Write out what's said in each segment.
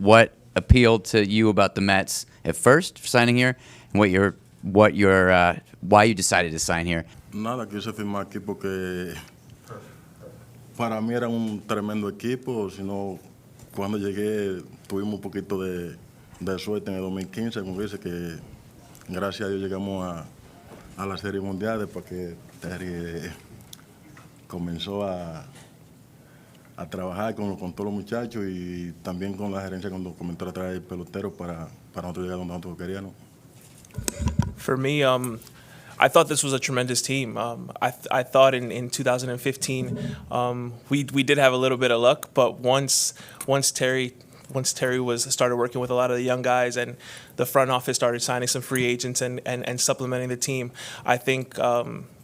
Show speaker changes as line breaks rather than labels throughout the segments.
what appealed to you about the Mets at first for signing here, and why you decided to sign here.
Nada, quise firmar aquí porque para mí era un tremendo equipo, sino cuando llegué tuvimos un poquito de suerte en el 2015, como dice que gracias a Dios llegamos a la Serie Mundial después que Terry comenzó a trabajar con todos los muchachos y también con la gerencia cuando comenzó a traer peloteros para nosotros llegar donde nosotros queríamos.
For me, I thought this was a tremendous team. I thought in 2015 we did have a little bit of luck, but once Terry started working with a lot of the young guys and the front office started signing some free agents and supplementing the team, I think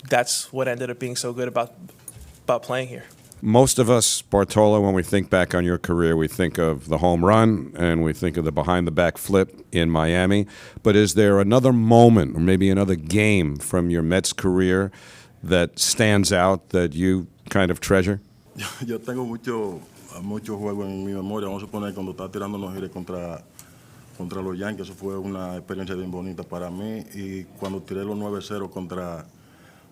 that's what ended up being so good about playing here.
Most of us, Bartolo, when we think back on your career, we think of the home run and we think of the behind-the-back flip in Miami. But is there another moment or maybe another game from your Mets career that stands out that you kind of treasure?
Yo tengo muchos juegos en mi memoria. Vamos a suponer cuando estaba tirando unos giros contra los Yankees, eso fue una experiencia bien bonita para mí. Y cuando tiré los 9-0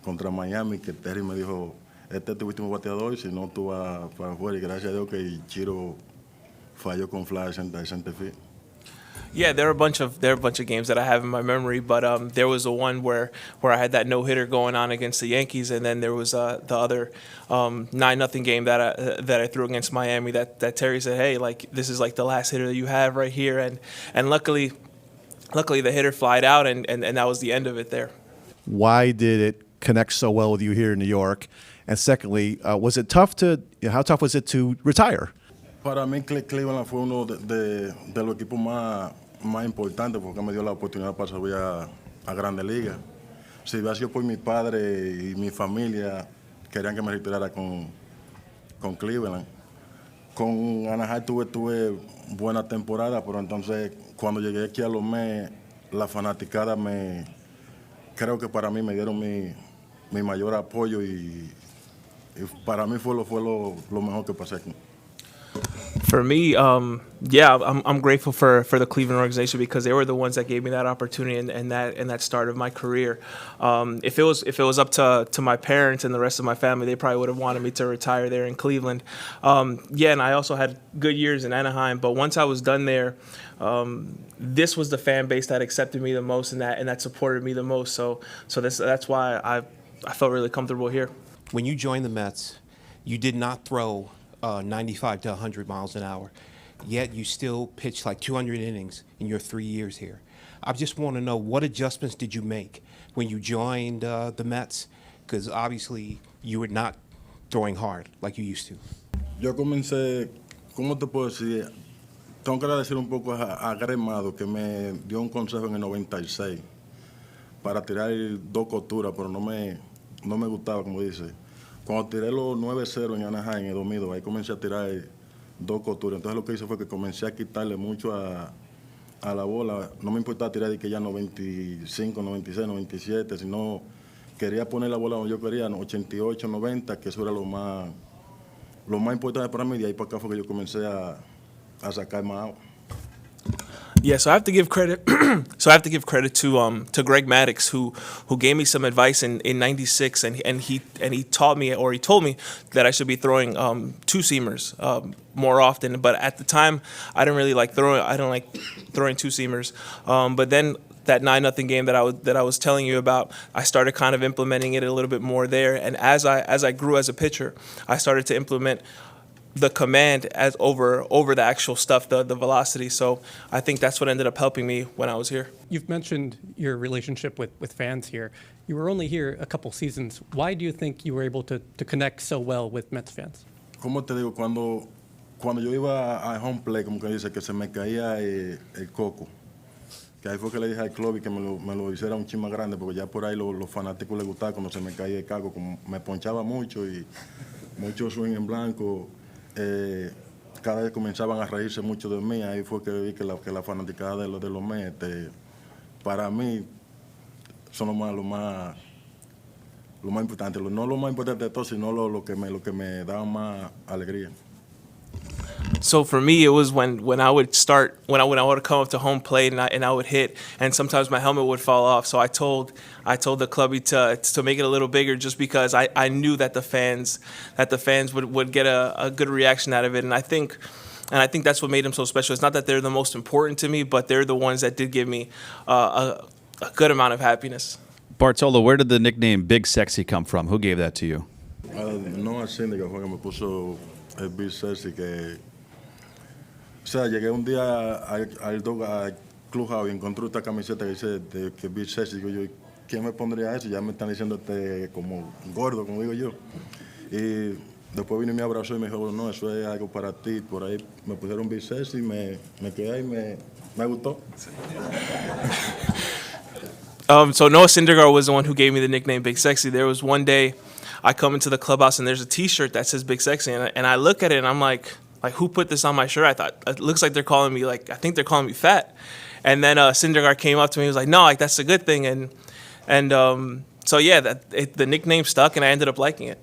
contra Miami, que Terry me dijo, este es tu último bateador, si no tú vas para afuera. Y gracias a Dios que Chiro falló con fly center field.
Yeah, there are a bunch of games that I have in my memory, but there was a one where I had that no-hitter going on against the Yankees, and then there was the other 9-0 game that I threw against Miami that Terry said, hey, like this is like the last hitter that you have right here, and luckily the hitter flied out, and that was the end of it there.
Why did it connect so well with you here in New York? And secondly, was it tough how tough was it to retire?
Para mí Cleveland fue uno de los equipos más importantes porque me dio la oportunidad para subir a Grandes Ligas. Si hubiera sido por mi padre y mi familia, querían que me retirara con Cleveland. Con Anaheim tuve buena temporada, pero entonces cuando llegué aquí a los Mets, la fanaticada creo que para mí me dieron mi mayor apoyo y para mí fue lo mejor que pasé aquí.
For me, yeah, I'm grateful for the Cleveland organization because they were the ones that gave me that opportunity and that start of my career. If it was up to my parents and the rest of my family, they probably would have wanted me to retire there in Cleveland. Yeah, and I also had good years in Anaheim, but once I was done there, this was the fan base that accepted me the most and that supported me the most. So that's why I felt really comfortable here.
When you joined the Mets, you did not throw 95 to 100 miles an hour, yet you still pitched like 200 innings in your 3 years here. I just want to know, what adjustments did you make when you joined the Mets? Because obviously you were not throwing hard like you used to.
Yo comencé, ¿cómo te puedo decir? Tengo que agradecer un poco a Gremado que me dio un consejo en el 96 para tirar 2 costuras, pero no me gustaba, como dice. Cuando tiré los 9-0 en Anaheim en el 2002, ahí comencé a tirar 2 costuras. Entonces lo que hice fue que comencé a quitarle mucho a la bola. No me importaba tirar de que ya 95, 96, 97, sino quería poner la bola donde yo quería, 88, 90, que eso era lo más importante para mí. De ahí para acá fue que yo comencé a sacar más agua.
Yeah, so I have to give credit. So I have to give credit to Greg Maddux, who gave me some advice in '96, and he taught me, or he told me that I should be throwing 2-seamers more often. But at the time, I didn't really like throwing. I don't like throwing 2-seamers. But then that 9-0 game that I was telling you about, I started kind of implementing it a little bit more there. And as I grew as a pitcher, I started to implement the command as over the actual stuff, the velocity. So I think that's what ended up helping me when I was here.
You've mentioned your relationship with fans here. You were only here a couple seasons. Why do you think you were able to connect so well with Mets fans?
Como te digo, cuando yo iba a home play, como que dice, que se me caía el coco. Que ahí fue que le dije al club y que me lo hiciera un chin más grande, porque ya por ahí los fanáticos les gustaba cuando se me caía el caco, como me ponchaba mucho y mucho swing en blanco. Cada vez comenzaban a reírse mucho de mí, ahí fue que vi que la fanaticada de los Mets, para mí, son lo más importante, no lo más importante de todo, sino lo que me daba más alegría.
So for me, it was when I would start when I would come up to home plate and I would hit, and sometimes my helmet would fall off. So I told the clubby to make it a little bigger, just because I knew that the fans would get a good reaction out of it, and I think that's what made them so special. It's not that they're the most important to me, but they're the ones that did give me a good amount of happiness.
Bartolo, where did the nickname Big Sexy come from? Who gave that to you?
No, al síndico fue que me puso el Big Sexy, que... O sea, llegué un día al clubhouse y encontré esta camiseta que dice que Big Sexy. Digo yo, ¿quién me pondría eso? Ya me están diciendo como gordo, como digo yo. Y después vino y me abrazó y me dijo, no, eso es algo para ti. Por ahí me pusieron Big Sexy, me quedé ahí, me gustó.
So Noah Syndergaard was the one who gave me the nickname Big Sexy. There was one day I come into the clubhouse and there's a T-shirt that says Big Sexy, and I look at it and I'm like, who put this on my shirt? I thought, it looks like they're calling me, I think they're calling me fat. And then Syndergaard came up to me and was like, no, that's a good thing. And so yeah, the nickname stuck and I ended up liking it.